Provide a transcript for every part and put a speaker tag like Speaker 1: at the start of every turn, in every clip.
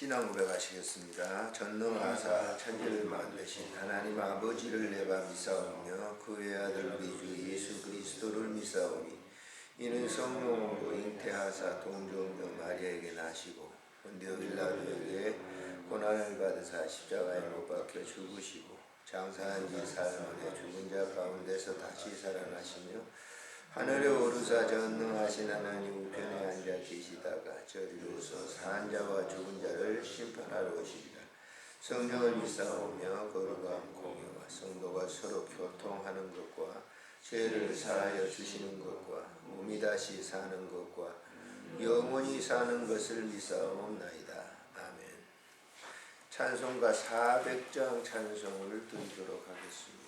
Speaker 1: 신앙 고백하시겠습니다. 전능하사 천지를 만드신 하나님 아버지를 내가 믿사오며 그 외아들 우리 주 예수 그리스도를 믿사오니 이는 성령으로 잉태하사 동정녀 마리아에게 나시고 본디오 빌라도에게 고난을 받으사 십자가에 못 박혀 죽으시고 장사한 지 사흘 만에 죽은 자 가운데서 다시 살아나시며 하늘에 오르사 전능하신 하나님 우편에 앉아 계시다가 저리로서 산 자와 죽은 자를 심판하러 오시리라. 성령을 믿사오며 거룩한 공유와 성도가 서로 교통하는 것과 죄를 사하여 주시는 것과 몸이 다시 사는 것과 영원히 사는 것을 믿사옵나이다. 아멘. 찬송가 400장 찬송을 드리도록 하겠습니다.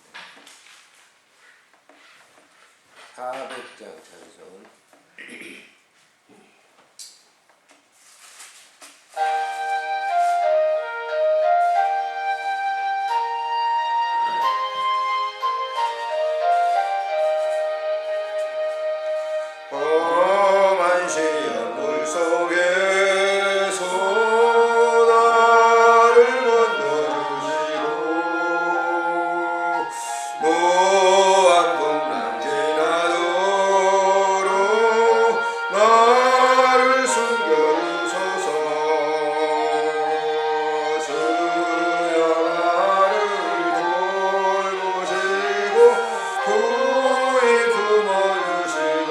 Speaker 1: 400장 찬송. 험한 시험 물속에서 나를 건져주시고 무한 풍랑 지나도록 나를 숨겨주소서. 주여 나를 돌보시고 구히 품어주시고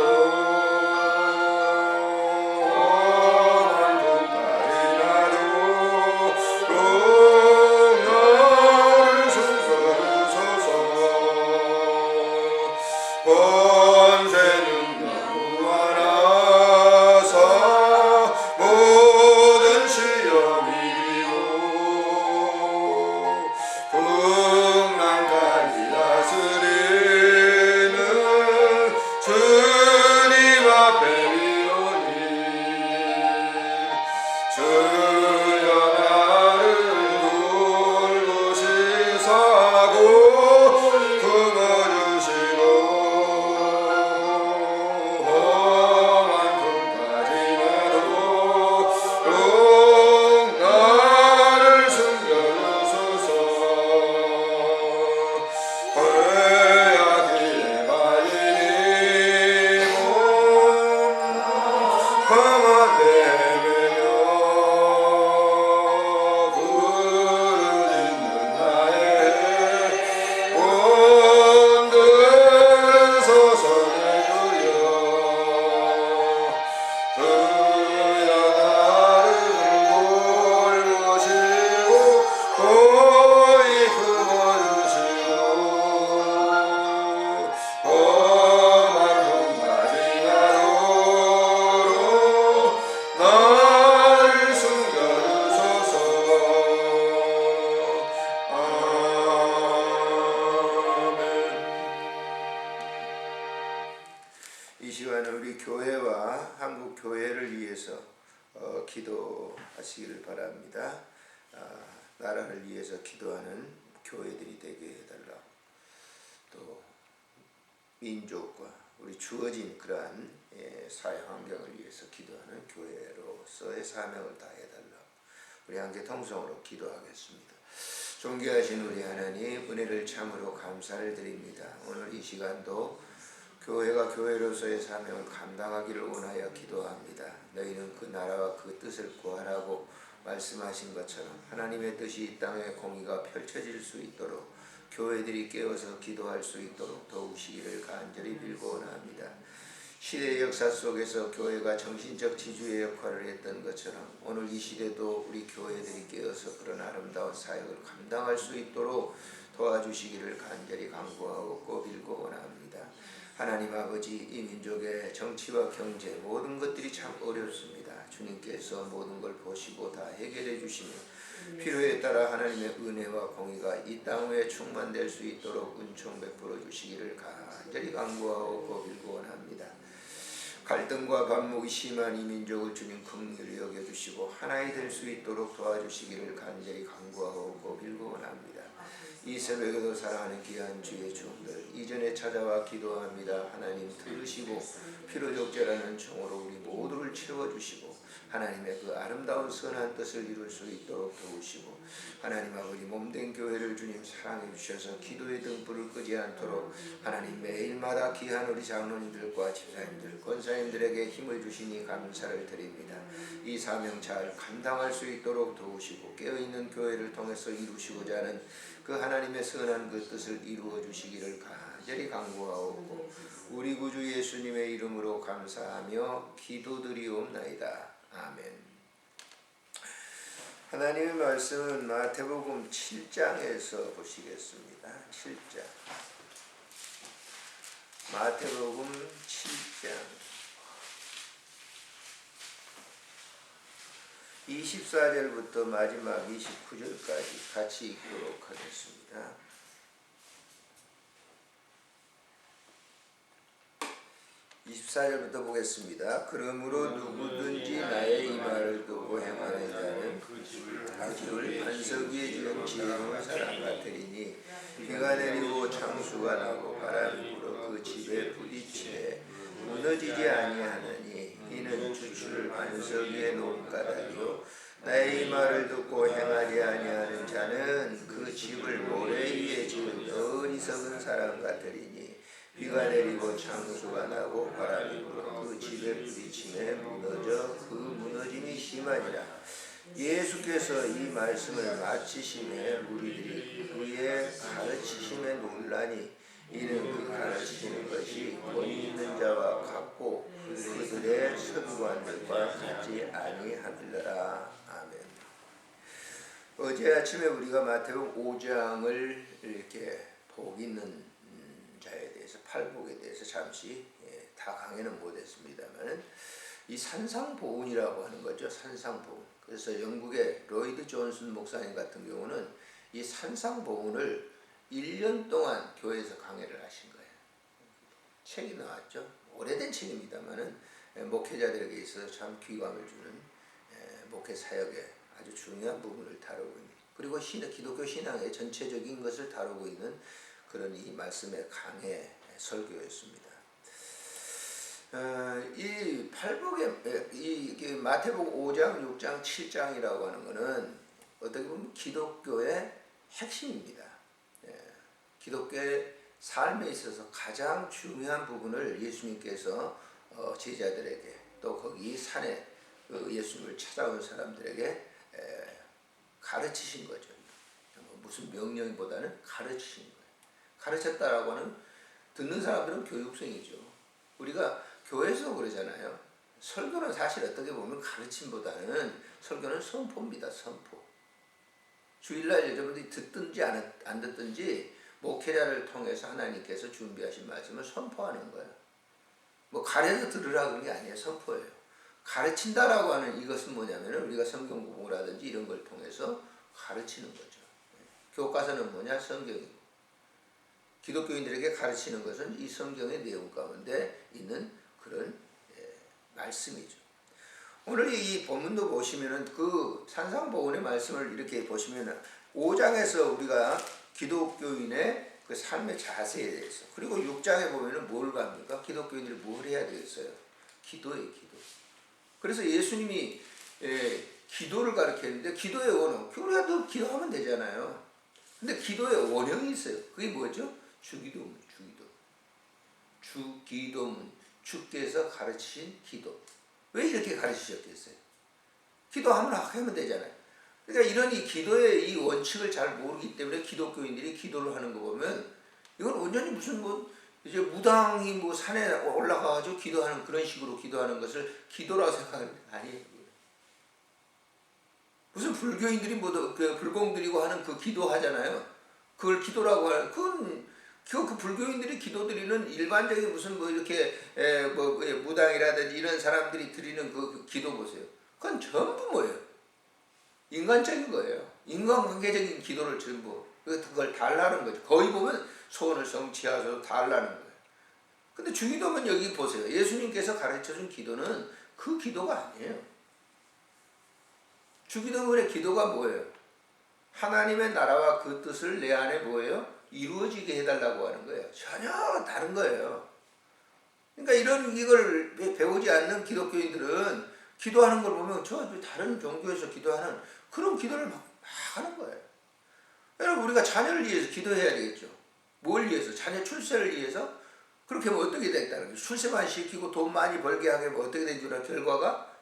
Speaker 1: 이 시간은 우리 교회와 한국 교회를 위해서 기도하시기를 바랍니다. 나라를 위해서 기도하는 교회들이 되게 해달라고, 또 민족과 우리 주어진 그러한 사회 환경을 위해서 기도하는 교회로서의 사명을 다해달라고 우리 함께 통성으로 기도하겠습니다. 존귀하신 우리 하나님, 은혜를 참으로 감사를 드립니다. 오늘 이 시간도 교회가 교회로서의 사명을 감당하기를 원하여 기도합니다. 너희는 그 나라와 그 뜻을 구하라고 말씀하신 것처럼 하나님의 뜻이 이 땅에 공의가 펼쳐질 수 있도록 교회들이 깨어서 기도할 수 있도록 도우시기를 간절히 빌고 원합니다. 시대의 역사 속에서 교회가 정신적 지주의 역할을 했던 것처럼 오늘 이 시대도 우리 교회들이 깨어서 그런 아름다운 사역을 감당할 수 있도록 도와주시기를 간절히 간구하고 꼬빌고 원합니다. 하나님 아버지, 이 민족의 정치와 경제 모든 것들이 참 어렵습니다. 주님께서 모든 걸 보시고 다 해결해 주시며 필요에 따라 하나님의 은혜와 공의가 이 땅에 충만될 수 있도록 은총 베풀어 주시기를 간절히 간구하고 꼬빌고 원합니다. 갈등과 반목이 심한 이 민족을 주님 긍휼히 여겨주시고 하나이 될 수 있도록 도와주시기를 간절히 간구하고 꼬빌고 원합니다. 이 새벽에도 사랑하는 귀한 주의 종들 이전에 찾아와 기도합니다. 하나님 들으시고 필요적절하는 종으로 우리 모두를 채워 채워주시고 하나님의 그 아름다운 선한 뜻을 이룰 수 있도록 도우시고 하나님 아버지 몸된 교회를 주님 사랑해 주셔서 기도의 등불을 끄지 않도록 하나님 매일마다 귀한 우리 장로님들과 집사님들 권사님들에게 힘을 주시니 감사를 드립니다. 이 사명 잘 감당할 수 있도록 도우시고 깨어있는 교회를 통해서 이루시고자 하는 그 하나님의 선한 그 뜻을 이루어 주시기를 간절히 간구하옵고 우리 구주 예수님의 이름으로 감사하며 기도드리옵나이다. 아멘. 하나님의 말씀은 마태복음 7장에서 보시겠습니다. 7장. 마태복음 7장 24절부터 마지막 29절까지 같이 읽도록 하겠습니다. 24절부터 보겠습니다. 그러므로 누구든지 나의 이 말을 듣고 행하는 자는 그 집을 반석 위에 지은 지혜로운 사람 같으리니 비가 내리고 창수가 나고 바람이 불어 그 집에 부딪히되 무너지지 아니하느니 이는 주추를 반석 위에 놓은 까닭이요 나의 이 말을 듣고 행하지 아니하는 자는 그 집을 모래 위에 지은 어리석은 사람 같으리니 비가 내리고 창수가 나고 바람이 불어 그 집에 부딪힘에 무너져 그 무너짐이 심하니라. 예수께서 이 말씀을 마치심에 무리들이 그의 가르치심에 놀라니 이는 그 가르치시는 것이 권위 있는 자와 같고 그들의 서기관들과 같지 아니하밀러라. 아멘. 어제 아침에 우리가 마태복음 5장을 이렇게 복 있는 자에 대해서 팔복에 대해서 잠시 다 강의는 못했습니다만 이 산상보훈이라고 하는 거죠. 산상보훈. 그래서 영국의 로이드 존슨 목사님 같은 경우는 이 산상보훈을 1년 동안 교회에서 강의를 하신 거예요. 책이 나왔죠. 오래된 책입니다만은 목회자들에게 있어서 참 귀감을 주는 목회 사역의 아주 중요한 부분을 다루고 있는 그리고 기독교 신앙의 전체적인 것을 다루고 있는 그런 이 말씀의 강해 설교였습니다. 이 팔복의 이 마태복음 5장, 6장, 7장이라고 하는 것은 어떻게 보면 기독교의 핵심입니다. 기독교의 삶에 있어서 가장 중요한 부분을 예수님께서 제자들에게 또 거기 산에 예수님을 찾아온 사람들에게 가르치신 거죠. 무슨 명령보다는 가르치신 거예요. 가르쳤다라고 하는 듣는 사람들은 교육생이죠. 우리가 교회에서 그러잖아요. 설교는 사실 어떻게 보면 가르침보다는 설교는 선포입니다. 선포. 주일날 여러분들이 듣든지 안 듣든지 목회자를 통해서 하나님께서 준비하신 말씀을 선포하는 거예요. 뭐 가르쳐 들으라 그런 게 아니에요. 선포예요. 가르친다라고 하는 이것은 뭐냐면 우리가 성경 공부를 하든지 이런 걸 통해서 가르치는 거죠. 교과서는 뭐냐? 성경이고. 기독교인들에게 가르치는 것은 이 성경의 내용 가운데 있는 그런 말씀이죠. 오늘 이 본문도 보시면은 그 산상보훈의 말씀을 이렇게 보시면은 5장에서 우리가 기독교인의 그 삶의 자세에 대해서 그리고 6장에 보면은 뭘 갑니까? 기독교인들이 뭘 해야 되겠어요? 기도예요, 기도. 그래서 예수님이 기도를 가르쳤는데 기도의 원형, 우리가 기도하면 되잖아요. 근데 기도의 원형이 있어요. 그게 뭐죠? 주기도문, 주기도문, 주께서 가르치신 기도. 왜 이렇게 가르치셨겠어요? 기도하면 되잖아요. 그러니까 이런 이 기도의 이 원칙을 잘 모르기 때문에 기독교인들이 기도를 하는 거 보면 이건 완전히 무슨 이제 무당이 산에 올라가가지고 기도하는 그런 식으로 기도하는 것을 기도라고 생각하는 게 아니에요. 무슨 불교인들이 불공 드리고 하는 그 기도하잖아요. 그걸 기도라고 하는 그 불교인들이 기도드리는 일반적인 무슨 이렇게 무당이라든지 이런 사람들이 드리는 그 기도 보세요. 그건 전부 뭐예요? 인간적인 거예요. 인간관계적인 기도를 전부 그걸 달라는 거죠. 거의 보면 소원을 성취하셔서 달라는 거예요. 근데 주기도문 여기 보세요. 예수님께서 가르쳐준 기도는 그 기도가 아니에요. 주기도문의 기도가 뭐예요? 하나님의 나라와 그 뜻을 내 안에 뭐예요? 이루어지게 해달라고 하는 거예요. 전혀 다른 거예요. 그러니까 이걸 배우지 않는 기독교인들은 기도하는 걸 보면 저 다른 종교에서 기도하는 그런 기도를 막 하는 거예요. 여러분 우리가 자녀를 위해서 기도해야 되겠죠. 뭘 위해서? 자녀 출세를 위해서? 그렇게 하면 어떻게 됐다는 거예요? 출세만 시키고 돈 많이 벌게 하게 하면 어떻게 된 줄 알아? 결과가?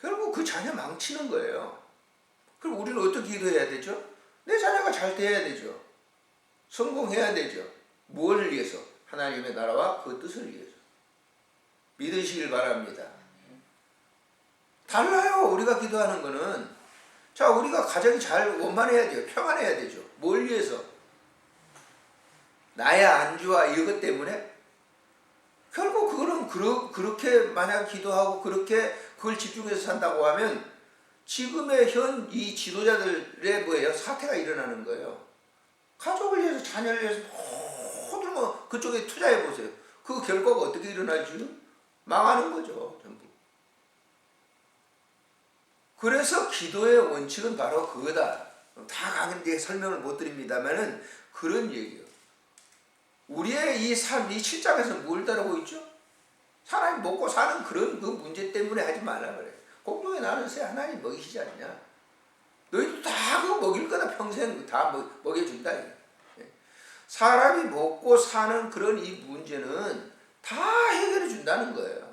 Speaker 1: 결국 그 자녀 망치는 거예요. 그럼 우리는 어떻게 기도해야 되죠? 내 자녀가 잘 돼야 되죠. 성공해야 되죠. 무엇을 위해서? 하나님의 나라와 그 뜻을 위해서. 믿으시길 바랍니다. 달라요. 우리가 기도하는 거는. 자, 우리가 가정이 잘 원만해야 돼요. 평안해야 되죠. 뭘 위해서? 나의 안주와 이것 때문에? 결국 그거는 그렇게 만약 기도하고 그렇게 그걸 집중해서 산다고 하면 지금의 현 이 지도자들의 뭐예요? 사태가 일어나는 거예요. 가족을 위해서 자녀를 위해서 모두 뭐 그쪽에 투자해 보세요. 그 결과가 어떻게 일어날지 망하는 거죠. 전부. 그래서 기도의 원칙은 바로 그거다. 다 강한데 설명을 못 드립니다만은 그런 얘기예요. 우리의 이 삶, 이 7장에서 뭘 다루고 있죠? 사람이 먹고 사는 그런 그 문제 때문에 하지 말라 그래. 공중에 나는 새 하나님 먹이시지 않냐? 너희도 다 그거 먹일 거다. 평생 다 먹여준다. 사람이 먹고 사는 그런 이 문제는 다 해결해 준다는 거예요.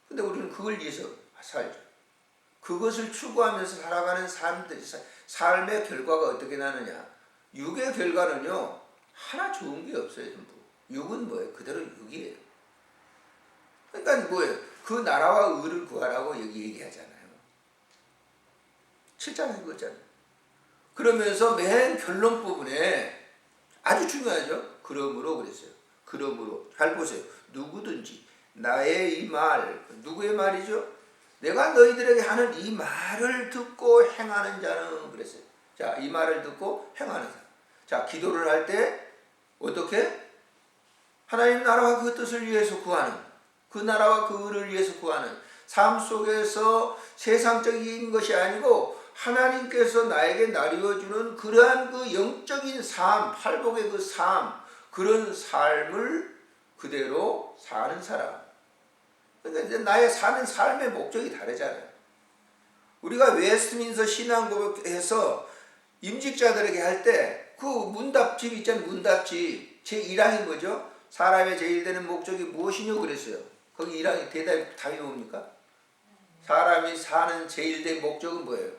Speaker 1: 근데 우리는 그걸 위해서 살죠. 그것을 추구하면서 살아가는 삶의 결과가 어떻게 나느냐. 육의 결과는요. 하나 좋은 게 없어요. 전부. 육은 뭐예요? 그대로 육이에요. 그러니까 뭐예요? 그 나라와 의를 구하라고 여기 얘기하잖아요. 7장에 그거잖아요. 그러면서 맨 결론 부분에 아주 중요하죠. 그러므로 그랬어요. 그러므로 잘 보세요. 누구든지 나의 이 말, 누구의 말이죠? 내가 너희들에게 하는 이 말을 듣고 행하는 자는 그랬어요. 자, 이 말을 듣고 행하는 사람. 자, 기도를 할 때 어떻게? 하나님 나라와 그 뜻을 위해서 구하는, 그 나라와 그 의를 위해서 구하는 삶 속에서 세상적인 것이 아니고 하나님께서 나에게 나누어주는 그러한 그 영적인 삶, 팔복의 그 삶, 그런 삶을 그대로 사는 사람. 그러니까 이제 나의 사는 삶의 목적이 다르잖아요. 우리가 웨스트민스터 신앙고백에서 임직자들에게 할 때 그 문답집 있잖아요. 문답집. 제1항이 뭐죠? 사람의 제일 되는 목적이 무엇이냐고 그랬어요. 거기 1항이 답이 뭡니까? 사람이 사는 제일 된 목적은 뭐예요?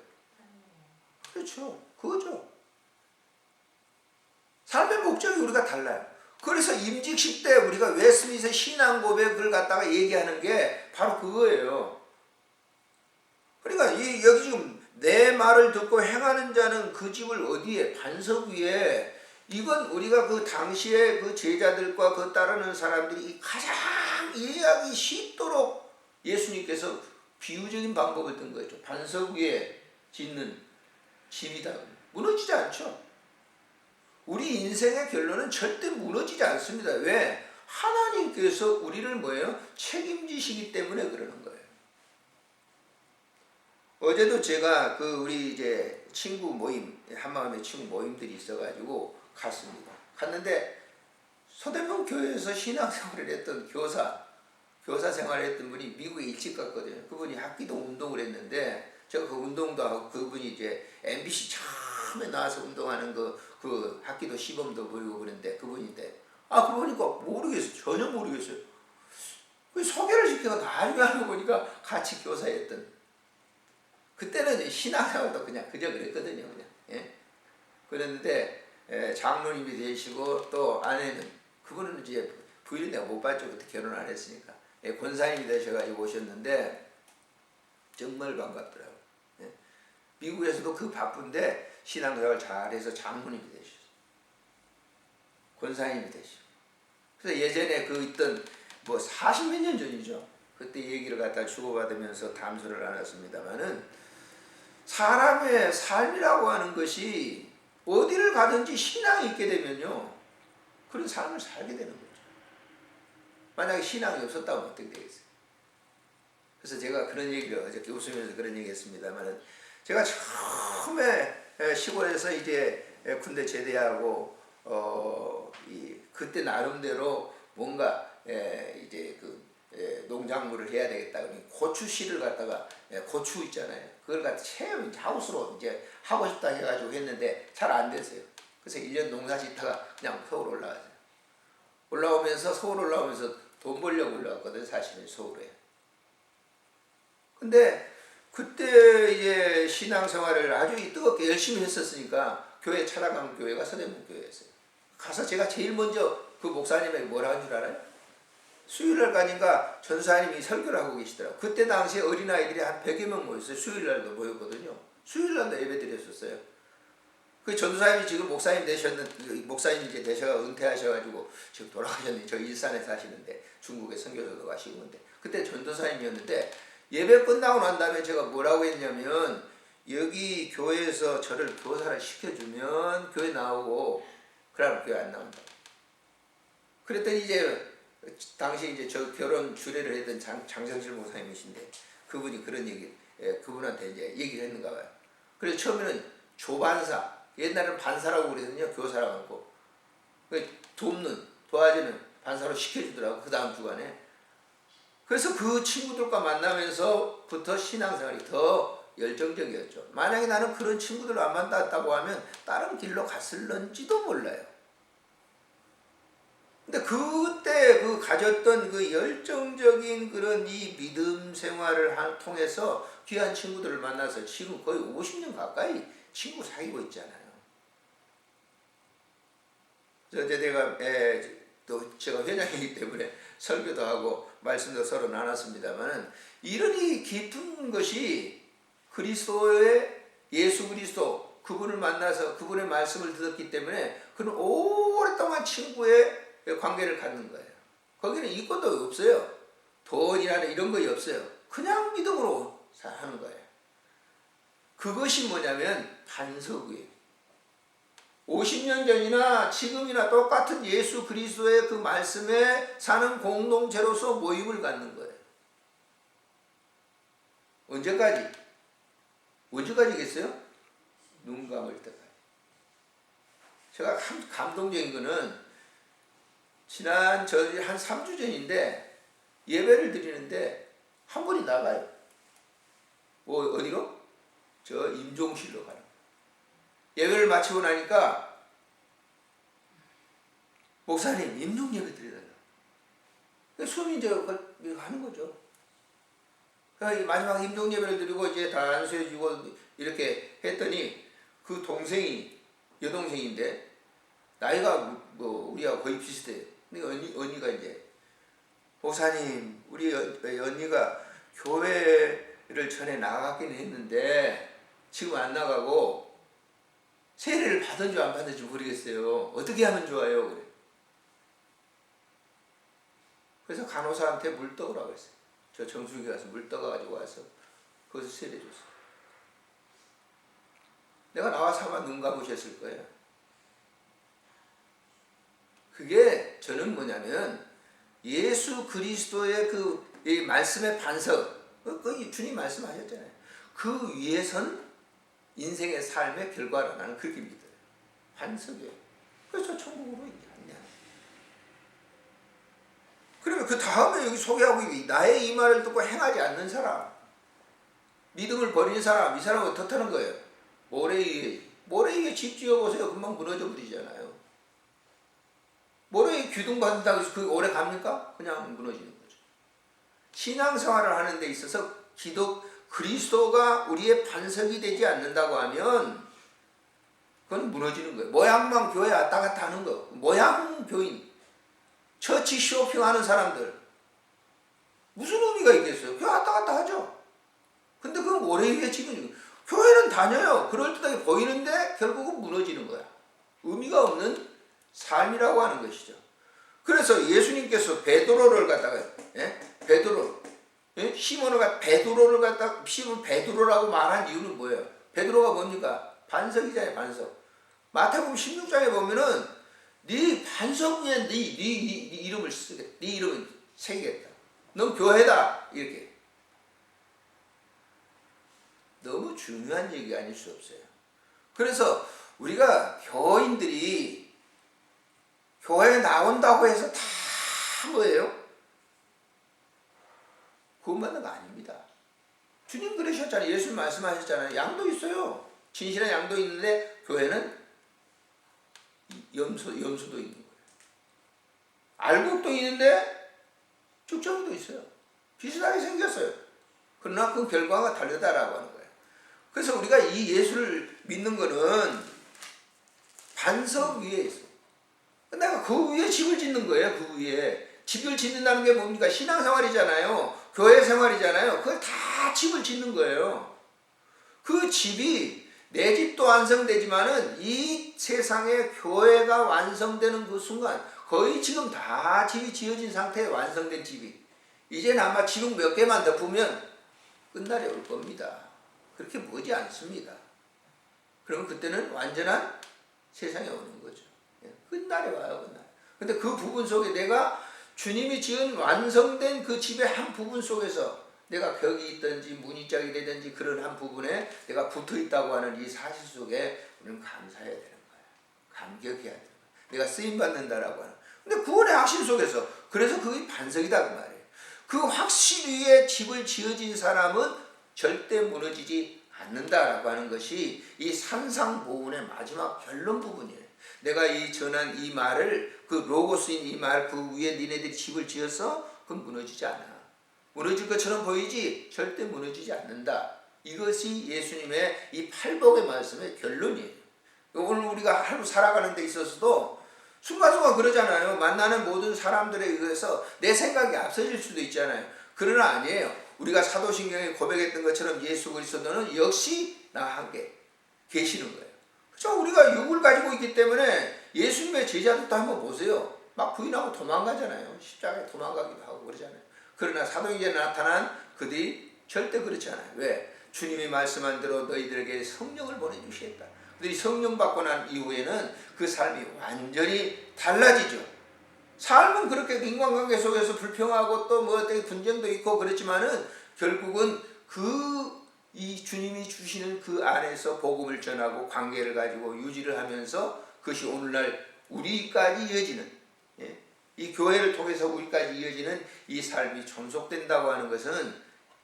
Speaker 1: 그렇죠. 그거죠. 삶의 목적이 우리가 달라요. 그래서 임직식 때 우리가 웨스트민스터 신앙 고백을 갖다가 얘기하는 게 바로 그거예요. 그러니까 여기 지금 내 말을 듣고 행하는 자는 그 집을 어디에? 반석 위에. 이건 우리가 그 당시에 그 제자들과 그 따르는 사람들이 가장 이해하기 쉽도록 예수님께서 비유적인 방법을 든 거죠. 반석 위에 짓는 집이다. 무너지지 않죠. 우리 인생의 결론은 절대 무너지지 않습니다. 왜? 하나님께서 우리를 뭐예요? 책임지시기 때문에 그러는 거예요. 어제도 제가 그 우리 이제 친구 모임, 한마음의 친구 모임들이 있어가지고 갔습니다. 갔는데 서대문 교회에서 신앙생활을 했던 교사 생활을 했던 분이 미국에 일찍 갔거든요. 그분이 학기도 운동을 했는데 제가 그 운동도 하고 그분이 이제 MBC 처음에 나와서 운동하는 그 학기도 시범도 보이고 그랬는데 그분인데 그러니까 모르겠어요. 전혀 모르겠어요. 그 소개를 시켜서 나중에 알고 보니까 같이 교사였던. 그때는 신앙생활도 그냥 그저 그랬거든요. 그냥. 예? 그랬는데 장로님이 되시고 또 아내는 그분은 이제 부인은 내가 못 봤죠. 그때 결혼 안 했으니까. 권사님이 되셔가지고 오셨는데 정말 반갑더라고요. 예? 미국에서도 그 바쁜데 신앙생활 잘해서 장로님이 되셨어요. 권사님이 되시고. 그래서 예전에 그 있던 뭐 40몇 년 전이죠. 그때 얘기를 갖다 주고받으면서 담소를 나눴습니다마는 사람의 삶이라고 하는 것이 어디를 가든지 신앙이 있게 되면요. 그런 삶을 살게 되는 거죠. 만약에 신앙이 없었다면 어떻게 되겠어요? 그래서 제가 그런 얘기를 어저께 웃으면서 그런 얘기 했습니다만 제가 처음에 시골에서 이제 군대 제대하고 그때 나름대로 뭔가 이제 그 농작물을 해야 되겠다. 그러니 고추 씨를 갖다가 고추 있잖아요. 그걸 갖다 체험 하우스로 이제 하고 싶다 해가지고 했는데 잘 안 됐어요. 그래서 1년 농사 짓다가 그냥 서울 올라왔어요. 서울 올라오면서 돈 벌려고 올라왔거든요. 사실은 서울에. 근데 그때 이제 신앙생활을 아주 뜨겁게 열심히 했었으니까 교회 찾아간 교회가 서대문 교회였어요. 가서 제가 제일 먼저 그 목사님에게 뭐라 한 줄 알아요? 수요일날 가니까 전사님이 설교를 하고 계시더라고요. 그때 당시에 어린아이들이 한 100여 명 모였어요. 수요일날도 모였거든요. 수요일날도 예배 드렸었어요. 그 전도사님이 지금 목사님 이제 되셔가 은퇴하셔가지고 지금 돌아가셨는데, 저 일산에 사시는데 중국에 선교사도 가시고 근데 그때 전도사님이었는데 예배 끝나고 난 다음에 제가 뭐라고 했냐면 여기 교회에서 저를 교사를 시켜주면 교회 나오고 그러면 교회 안 나온다. 그랬더니 이제 당시 이제 저 결혼 주례를 했던 장성실 목사님이신데 그분이 그런 그분한테 이제 얘기를 했는가 봐요. 그래서 처음에는 조반사, 옛날에는 반사라고 그랬거든요. 교사라고 하고. 도와주는 반사로 시켜주더라고, 그 다음 주간에. 그래서 그 친구들과 만나면서부터 신앙생활이 더 열정적이었죠. 만약에 나는 그런 친구들을 안 만났다고 하면 다른 길로 갔을런지도 몰라요. 근데 그때 그 가졌던 그 열정적인 그런 이 믿음 생활을 통해서 귀한 친구들을 만나서 지금 거의 50년 가까이 친구 사귀고 있잖아요. 그래서 또 제가 회장이기 때문에 설교도 하고 말씀도 서로 나눴습니다만은 이런 이 깊은 것이 예수 그리스도 그분을 만나서 그분의 말씀을 들었기 때문에 그는 오랫동안 친구의 관계를 갖는 거예요. 거기는 이권도 없어요. 돈이라는 이런 거 없어요. 그냥 믿음으로 하는 거예요. 그것이 뭐냐면 반석이에요. 50년 전이나 지금이나 똑같은 예수 그리스도의 그 말씀에 사는 공동체로서 모임을 갖는 거예요. 언제까지겠어요? 눈 감을 때까지. 제가 감동적인 거는 지난 한 3주 전인데 예배를 드리는데 한 분이 나가요. 어디로? 저 임종실로 가요. 예배를 마치고 나니까 목사님 임종 예배 드려달라고. 숨이 이제 하는 거죠. 그러니까 마지막 임종 예배를 드리고 이제 다 안수해주고 이렇게 했더니 그 동생이 여동생인데 나이가 우리하고 거의 비슷해요. 그러니까 언니가 이제 목사님 우리 언니가 교회를 전에 나가긴 했는데 지금 안 나가고 세례를 받은지 안 받은지 모르겠어요. 어떻게 하면 좋아요? 그래. 그래서 간호사한테 물 떠오라고 했어요. 저 정수기 가서 물 떠가지고 와서 거기서 세례 줬어요. 내가 나와서 아마 눈 감으셨을 거예요. 그게 저는 뭐냐면 예수 그리스도의 이 말씀의 반석, 그 주님 말씀하셨잖아요. 그 위에선 인생의 삶의 결과로 나는 그렇게 믿어요. 반석이에요. 그래서 천국으로 이제 안녕. 그러면 그 다음에 여기 소개하고 나의 이 말을 듣고 행하지 않는 사람, 믿음을 버린 사람, 이 사람은 어떻다는 거예요? 모래 위에 집 지어보세요. 금방 무너져 버리잖아요. 모래 위에 기둥 받는다고 해서 그게 오래 갑니까? 그냥 무너지는 거죠. 신앙생활을 하는 데 있어서 그리스도가 우리의 반석이 되지 않는다고 하면 그건 무너지는 거예요. 모양만 교회 왔다 갔다 하는 거. 모양 교인. 처치 쇼핑하는 사람들. 무슨 의미가 있겠어요? 교회 왔다 갔다 하죠. 근데 그건 모래 위에 지금 교회는 다녀요. 그럴듯하게 보이는데 결국은 무너지는 거야. 의미가 없는 삶이라고 하는 것이죠. 그래서 예수님께서 베드로를 갖다가 시몬을 베드로를 갖다 시몬 베드로라고 말한 이유는 뭐예요? 베드로가 뭡니까? 반석이잖아요, 반석. 마태복음 16장에 보면은 네 반석 위에 네 이름을 쓰겠다. 네 이름을 새기겠다. 넌 교회다. 이렇게. 너무 중요한 얘기 아닐 수 없어요. 그래서 우리가 교인들이 교회에 나온다고 해서 다 뭐예요? 구원받는 거 아닙니다. 주님 그러셨잖아요. 예수님 말씀하셨잖아요. 양도 있어요. 진실한 양도 있는데 교회는 염소도 있는 거예요. 알곡도 있는데 쭉정이도 있어요. 비슷하게 생겼어요. 그러나 그 결과가 다르다라고 하는 거예요. 그래서 우리가 이 예수를 믿는 거는 반석 위에 있어. 내가 그 위에 집을 짓는 거예요. 그 위에. 집을 짓는다는 게 뭡니까? 신앙생활이잖아요. 교회 생활이잖아요. 그걸 다 집을 짓는 거예요. 그 집이 내 집도 완성되지만은 이 세상의 교회가 완성되는 그 순간 거의 지금 다 집이 지어진 상태에 완성된 집이 이제는 아마 지붕 몇 개만 덮으면 끝날이 올 겁니다. 그렇게 머지 않습니다. 그러면 그때는 완전한 세상에 오는 거죠. 끝날에 와요. 끝날. 근데 그 부분 속에 내가 주님이 지은 완성된 그 집의 한 부분 속에서 내가 벽이 있든지 문이짝이 되든지 그런 한 부분에 내가 붙어 있다고 하는 이 사실 속에 우리는 감사해야 되는 거예요. 감격해야 되는 거예요. 내가 쓰임 받는다라고 하는. 근데 구원의 확신 속에서 그래서 그게 반석이다 그 말이에요. 그 확신 위에 집을 지어진 사람은 절대 무너지지 않는다라고 하는 것이 이 산상보훈의 마지막 결론 부분이에요. 내가 이 전한 이 말을 그 로고스인 이 말 그 위에 니네들이 집을 지어서 그건 무너지지 않아. 무너질 것처럼 보이지 절대 무너지지 않는다. 이것이 예수님의 이 팔복의 말씀의 결론이에요. 오늘 우리가 하루 살아가는 데 있어서도 순간순간 그러잖아요. 만나는 모든 사람들에 의해서 내 생각이 앞서질 수도 있잖아요. 그러나 아니에요. 우리가 사도신경에 고백했던 것처럼 예수 그리스도는 역시 나와 함께 계시는 거예요. 그렇죠? 우리가 육을 가지고 있기 때문에 예수님의 제자들도 한번 보세요. 막 부인하고 도망가잖아요. 십자가에 도망가기도 하고 그러잖아요. 그러나 사도행전에 나타난 그들이 절대 그렇지 않아요. 왜? 주님이 말씀한 대로 너희들에게 성령을 보내주시겠다. 그들이 성령 받고 난 이후에는 그 삶이 완전히 달라지죠. 삶은 그렇게 인간관계 속에서 불평하고 또 뭐 어떻게 분쟁도 있고 그렇지만은 결국은 이 주님이 주시는 그 안에서 복음을 전하고 관계를 가지고 유지를 하면서 그것이 오늘날 우리까지 이어지는 이 교회를 통해서 우리까지 이어지는 이 삶이 존속된다고 하는 것은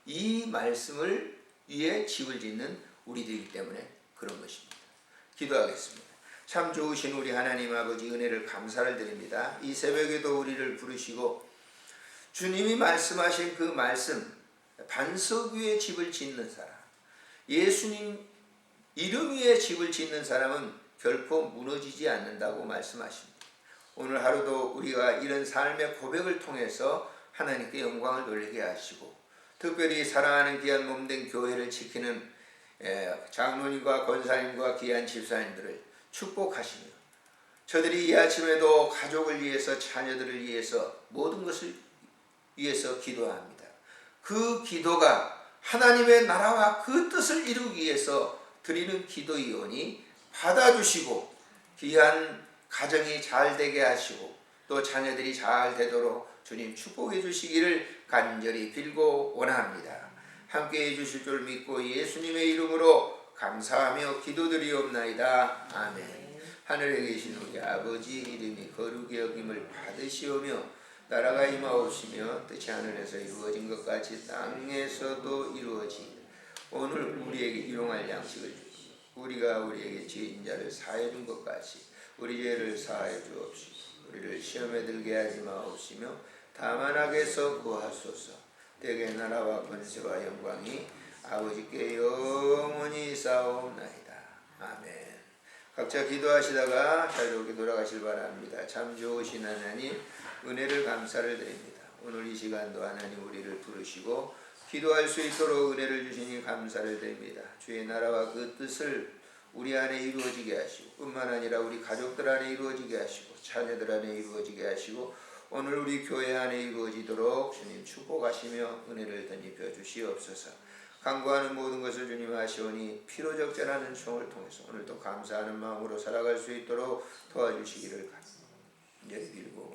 Speaker 1: 이 말씀을 위해 집을 짓는 우리들이기 때문에 그런 것입니다. 기도하겠습니다. 참 좋으신 우리 하나님 아버지 은혜를 감사를 드립니다. 이 새벽에도 우리를 부르시고 주님이 말씀하신 그 말씀 반석 위에 집을 짓는 사람 예수님 이름 위에 집을 짓는 사람은 결코 무너지지 않는다고 말씀하십니다. 오늘 하루도 우리가 이런 삶의 고백을 통해서 하나님께 영광을 돌리게 하시고 특별히 사랑하는 귀한 몸된 교회를 지키는 장로님과 권사님과 귀한 집사님들을 축복하시며 저들이 이 아침에도 가족을 위해서 자녀들을 위해서 모든 것을 위해서 기도합니다. 그 기도가 하나님의 나라와 그 뜻을 이루기 위해서 드리는 기도이오니 받아주시고 귀한 가정이 잘 되게 하시고 또 자녀들이 잘 되도록 주님 축복해 주시기를 간절히 빌고 원합니다. 함께 해 주실 줄 믿고 예수님의 이름으로 감사하며 기도드리옵나이다. 아멘. 하늘에 계신 우리 아버지 이름이 거룩히 여김을 받으시오며 나라가 임하옵시며 뜻이 하늘에서 이루어진 것 같이 땅에서도 이루어지이다. 오늘 우리에게 일용할 양식을 주시고 우리가 우리에게 지은 자를 사해 준 것 같이 우리 죄를 사하여 주옵시고 우리를 시험에 들게 하지 마옵시며 다만 악에서 구하소서. 대개 나라와 권세와 영광이 아버지께 영원히 쌓옵나이다. 아멘. 각자 기도하시다가 자유롭게 돌아가실 바랍니다. 참 좋으신 하나님 은혜를 감사를 드립니다. 오늘 이 시간도 하나님 우리를 부르시고 기도할 수 있도록 은혜를 주시니 감사를 드립니다. 주의 나라와 그 뜻을 우리 안에 이루어지게 하시고 뿐만 아니라 우리 가족들 안에 이루어지게 하시고 자녀들 안에 이루어지게 하시고 오늘 우리 교회 안에 이루어지도록 주님 축복하시며 은혜를 덧입혀 주시옵소서. 간구하는 모든 것을 주님 하시오니 피로 적절하는 총을 통해서 오늘도 감사하는 마음으로 살아갈 수 있도록 도와주시기를 간절히 빌고